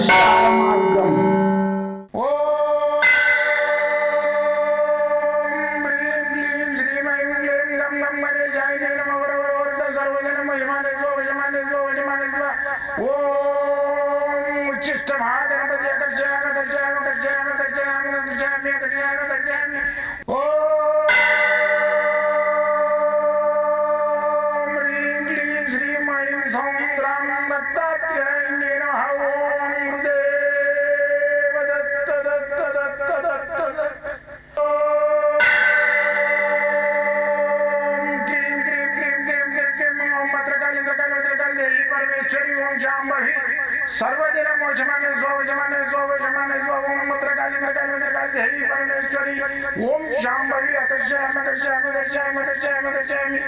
పరిష్కార మార్గం. सर्वदिन मोचमाने स्वजमाने स्वजमाने स्वम मत्रकाली मत्रकाली मत्रकाली देवी परमेश्वरी ओम शांभवी अकर्षयामि अकर्षयामि अकर्षयामि अकर्षयामि अकर्षयामि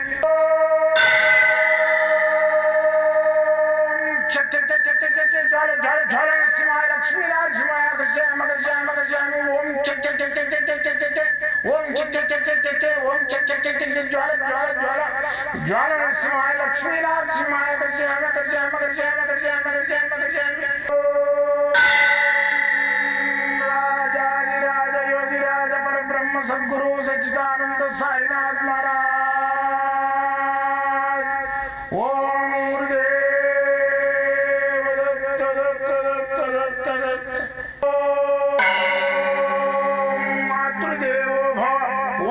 चट चट चट चट चट ज्वाल ज्वाल ज्वाल नरसिंहाय लक्ष्मी नरसिंहाय अकर्षयामि अकर्षयामि अकर्षयामि ओम चट चट चट चट चट चट चट ओम चट चट चट चट चट ओम चट चट चट चट ज्वाल ज्वाल ज्वाल ज्वाल नरसिंहाय लक्ष्मी नरसिंहाय अकर्षयामि अकर्षयामि अकर्षयामि अकर्षयामि अकर्षयामि अकर्षयामि राजाधिराज योगिराज परब्रह्म सद्गुरु सच्चिदानंद साईनाथ महाराज ओम गुरुदेव दत्त दत्त दत्त दत्त दत्त ओम मातृदेवो भव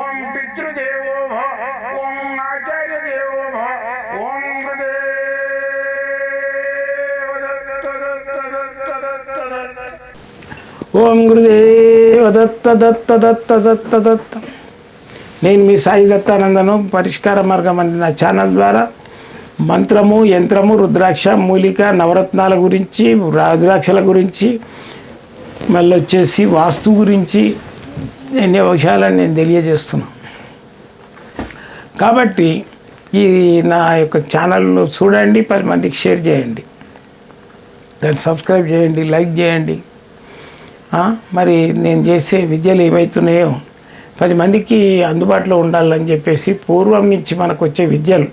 ओम पितृदेवो भव ओम आचार्य देवो भव ओम गुरुदेव दत्त दत्त दत्त दत्त दत्त ఓం గురుదేవ దత్త దత్త దత్త దత్త దత్త. నేను మీ సాయి దత్తానందను. పరిష్కార మార్గం అనే నా ఛానల్ ద్వారా మంత్రము, యంత్రము, రుద్రాక్ష, మూలిక, నవరత్నాల గురించి, రుద్రాక్షల గురించి, మళ్ళీ వచ్చేసి వాస్తు గురించి ఎన్నో విషయాలను నేను తెలియజేస్తున్నాను. కాబట్టి ఈ నా యొక్క ఛానల్ను చూడండి, 10 మందికి షేర్ చేయండి, దాన్ని సబ్స్క్రైబ్ చేయండి, లైక్ చేయండి. మరి నేను చేసే విద్యలు ఏమవుతున్నాయో 10 మందికి అందుబాటులో ఉండాలని చెప్పేసి పూర్వం నుంచి మనకు వచ్చే విద్యలు,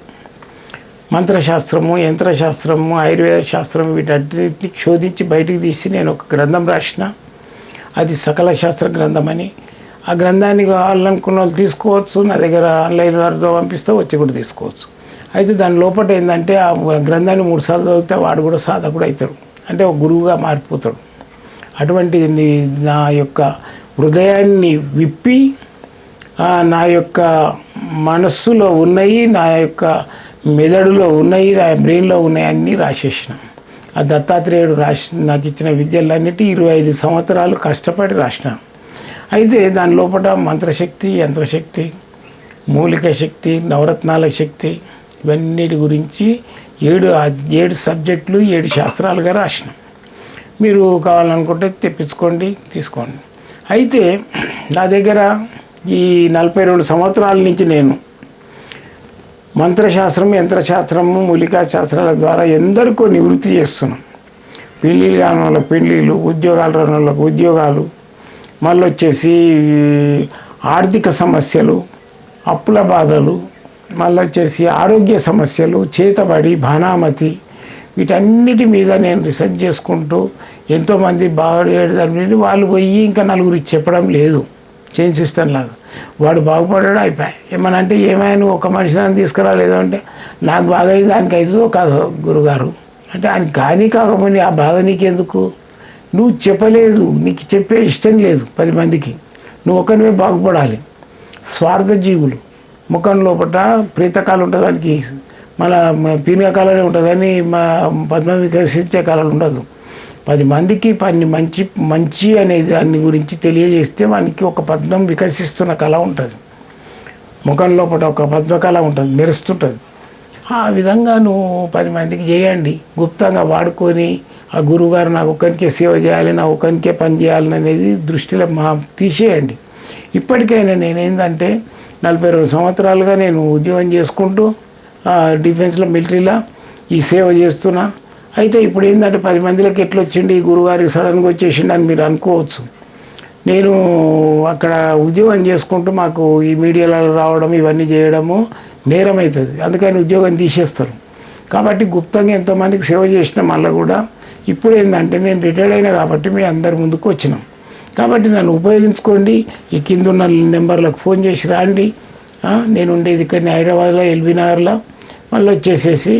మంత్రశాస్త్రము, యంత్రశాస్త్రము, ఆయుర్వేద శాస్త్రం, వీటన్నిటిని శోధించి బయటికి తీసి నేను ఒక గ్రంథం రాసిన. అది సకల శాస్త్ర గ్రంథం అని. ఆ గ్రంథాన్ని కావాలనుకున్న వాళ్ళు తీసుకోవచ్చు. నా దగ్గర ఆన్లైన్ వారితో పంపిస్తే వచ్చి కూడా తీసుకోవచ్చు. అయితే దాని లోపల ఏంటంటే ఆ గ్రంథాన్ని 3 సార్లు చదివితే వాడు కూడా సాధకుడు అవుతాడు, అంటే ఒక గురువుగా మారిపోతాడు. అటువంటి నా యొక్క హృదయాన్ని విప్పి నా యొక్క మనస్సులో ఉన్నాయి, నా యొక్క మెదడులో ఉన్నాయి, నా బ్రెయిన్లో ఉన్నాయి అన్నీ రాసేసిన. ఆ దత్తాత్రేయుడు నాకు ఇచ్చిన విద్యలన్నిటి 25 సంవత్సరాలు కష్టపడి రాసిన. అయితే దాని లోపల మంత్రశక్తి, యంత్రశక్తి, మూలిక శక్తి, నవరత్నాల శక్తి, ఇవన్నిటి గురించి 7 సబ్జెక్టులు 7 శాస్త్రాలుగా రాసిన. మీరు కావాలనుకుంటే తెప్పించుకోండి, తీసుకోండి. అయితే నా దగ్గర ఈ 42 సంవత్సరాల నుంచి నేను మంత్రశాస్త్రం, యంత్రశాస్త్రము, మూలికా శాస్త్రాల ద్వారా ఎందరికో నివృత్తి చేస్తున్నాం. పెళ్ళిళ్ళు కాని వాళ్ళకి పెళ్ళిళ్ళు, ఉద్యోగాలు రాని వాళ్ళకి ఉద్యోగాలు, మళ్ళీ వచ్చేసి ఆర్థిక సమస్యలు, అప్పుల బాధలు, మళ్ళీ వచ్చేసి ఆరోగ్య సమస్యలు, చేతబడి, భానామతి, వీటన్నిటి మీద నేను రీసెర్చ్ చేసుకుంటూ ఎంతోమంది బాగుపడేదాన్ని వాళ్ళు పోయి ఇంకా నలుగురికి చెప్పడం లేదు. చైన్ సిస్టమ్ లాగా వాడు బాగుపడాడు అయిపోయాయి. ఏమనంటే ఏమైనా ఒక మనిషిని తీసుకురాలేదు అంటే నాకు బాగా అయింది, దానికి అవుతుందో కాదు గురుగారు అంటే ఆయనకి కానీ కాకపోతే ఆ బాధ నీకెందుకు? నువ్వు చెప్పలేదు, నీకు చెప్పే ఇష్టం లేదు 10 మందికి. నువ్వు ఒకరివే బాగుపడాలి. స్వార్థ జీవులు ముఖం లోపల ప్రీతకాలు ఉంటుంది, దానికి మన పీనిక కాలనే ఉంటుందని పద్మం వికసించే కాలం ఉండదు. 10 మందికి మంచి అనేది దాని గురించి తెలియజేస్తే వానికి ఒక పద్మం వికసిస్తున్న కళ ఉంటుంది. ముఖం లోపల ఒక పద్మకళ ఉంటుంది, మెరుస్తుంటుంది. ఆ విధంగా నువ్వు 10 మందికి చేయండి. గుప్తంగా వాడుకొని ఆ గురువుగారు నాకు ఒక్కరికే సేవ చేయాలి, నా ఒక్కరికే పని చేయాలని అనేది దృష్టిలో తీసేయండి. ఇప్పటికైనా నేనేందంటే 42 సంవత్సరాలుగా నేను ఉద్యోగం చేసుకుంటూ డిఫెన్స్లో, మిలిటరీలో ఈ సేవ చేస్తున్నా. అయితే ఇప్పుడు ఏంటంటే 10 మందిలోకి ఎట్లా వచ్చిండి ఈ గురువుగారికి సడన్గా వచ్చేసిండి అని మీరు అనుకోవచ్చు. నేను అక్కడ ఉద్యోగం చేసుకుంటూ మాకు ఈ మీడియాలో రావడం ఇవన్నీ చేయడము నేరం అవుతుంది, అందుకని ఉద్యోగం తీసేస్తారు. కాబట్టి గుప్తంగా ఎంతోమందికి సేవ చేసిన మళ్ళీ కూడా ఇప్పుడు ఏంటంటే నేను రిటైర్డ్ అయినా కాబట్టి మీ అందరి ముందుకు వచ్చినాం. కాబట్టి నన్ను ఉపయోగించుకోండి. ఈ కింద ఉన్న నెంబర్లకు ఫోన్ చేసి రండి. నేను ఉండేది ఇక్కడ హైదరాబాద్లో ఎల్బీ నగర్లో. మళ్ళీ వచ్చేసేసి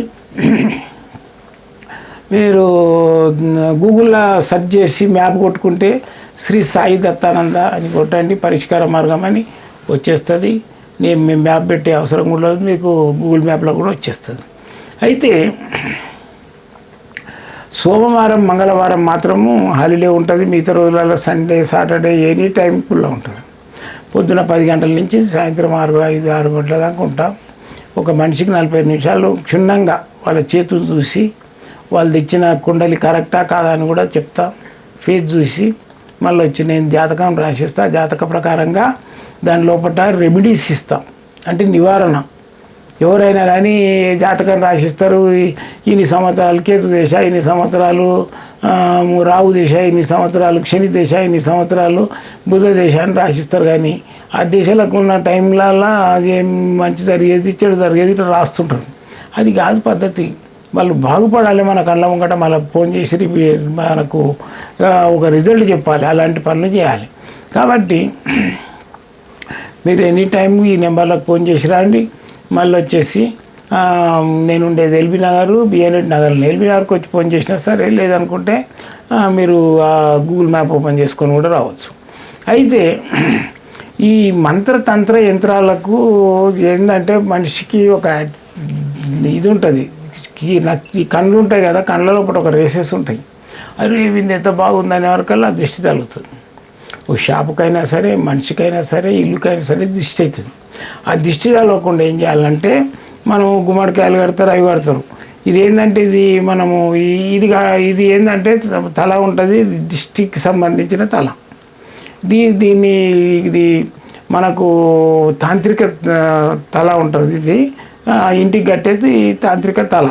మీరు గూగుల్లో సెర్చ్ చేసి మ్యాప్ కొట్టుకుంటే శ్రీ సాయి దత్తానంద అని కొట్టండి, పరిష్కార మార్గం అని వచ్చేస్తుంది. నేను మేము మ్యాప్ పెట్టే అవసరం కూడా లేదు, మీకు గూగుల్ మ్యాప్లో కూడా వచ్చేస్తుంది. అయితే సోమవారం మంగళవారం మాత్రము హాలిడే ఉంటుంది. మిగతా రోజులలో సండే సాటర్డే ఎనీ టైం ఫుల్గా ఉంటుంది. పొద్దున 10 గంటల నుంచి సాయంత్రం 6, 5, 6 గంటల దాకా ఉంటాం. ఒక మనిషికి 45 నిమిషాలు క్షుణ్ణంగా వాళ్ళ చేతులు చూసి వాళ్ళు తెచ్చిన కుండలి కరెక్టా కాదా అని కూడా చెప్తా. ఫేస్ చూసి మళ్ళీ వచ్చి నేను జాతకం రాసిస్తా. జాతక ప్రకారంగా దాని లోపల రెమెడీస్ ఇస్తాం, అంటే నివారణ. ఎవరైనా కానీ జాతకం రాసిస్తారు, ఇన్ని సంవత్సరాలు కేతు దశ, ఇన్ని సంవత్సరాలు రాహు దశ, ఇన్ని సంవత్సరాలు శని దశ, ఇన్ని సంవత్సరాలు బుధ దశ అని రాసిస్తారు. కానీ ఆ దశలకు ఉన్న టైంలలో అది మంచి జరిగేది చెడు జరిగేది ఇట్లా రాస్తుంటారు. అది కాదు పద్ధతి. వాళ్ళు బాగుపడాలి, మన కళ్ళ ముంగట మళ్ళీ ఫోన్ చేసి మనకు ఒక రిజల్ట్ చెప్పాలి, అలాంటి పనులు చేయాలి. కాబట్టి మీరు ఎనీ టైం ఈ నెంబర్లకు ఫోన్ చేసి రండి. మళ్ళీ వచ్చేసి నేను ఉండేది ఎల్బీ నగర్, బిఎన్ఎడ్ నగర్. ఎల్బీ నగర్కి వచ్చి ఫోన్ చేసినా సరే, లేదనుకుంటే మీరు గూగుల్ మ్యాప్ ఓపెన్ చేసుకొని కూడా రావచ్చు. అయితే ఈ మంత్రతంత్ర యంత్రాలకు ఏంటంటే మనిషికి ఒక ఇది ఉంటుంది, ఈ కళ్ళు ఉంటాయి కదా, కళ్ళ లోపల ఒక రేసెస్ ఉంటాయి. అరే ఇది ఎంత బాగుందనే వరకల్లా దిష్టి తగులుతుంది. ఓ షాపుకైనా సరే, మనిషికైనా సరే, ఇల్లుకైనా సరే దిష్టి అవుతుంది. ఆ దిష్టి తగలకుండా ఏం చేయాలంటే మనం గుమ్మడికాయలు కడతారు, అవి కడతారు. ఇది ఏంటంటే ఇది మనము ఇది ఏంటంటే తల ఉంటుంది, దిష్టికి సంబంధించిన తల. దీన్ని ఇది మనకు తాంత్రిక తల ఉంటుంది. ఇది ఇంటికి కట్టేది తాంత్రిక తల.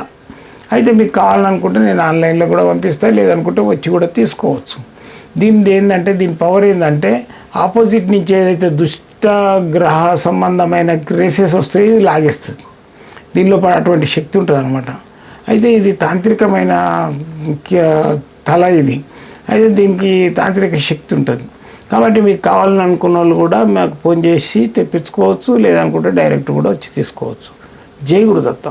అయితే మీకు కావాలనుకుంటే నేను ఆన్లైన్లో కూడా పంపిస్తాను, లేదనుకుంటే వచ్చి కూడా తీసుకోవచ్చు. దీనిది ఏంటంటే దీని పవర్ ఏంటంటే ఆపోజిట్ నుంచి ఏదైతే దుష్ట గ్రహ సంబంధమైన రేసెస్ వస్తాయి ఇది లాగేస్తుంది. దీనిలో అటువంటి శక్తి ఉంటుంది అనమాట. అయితే ఇది తాంత్రికమైన తల ఇది. అయితే దీనికి తాంత్రిక శక్తి ఉంటుంది. కాబట్టి మీకు కావాలని అనుకున్న వాళ్ళు కూడా మాకు ఫోన్ చేసి తెప్పించుకోవచ్చు, లేదనుకుంటే డైరెక్ట్ కూడా వచ్చి తీసుకోవచ్చు. జై గురుదత్త.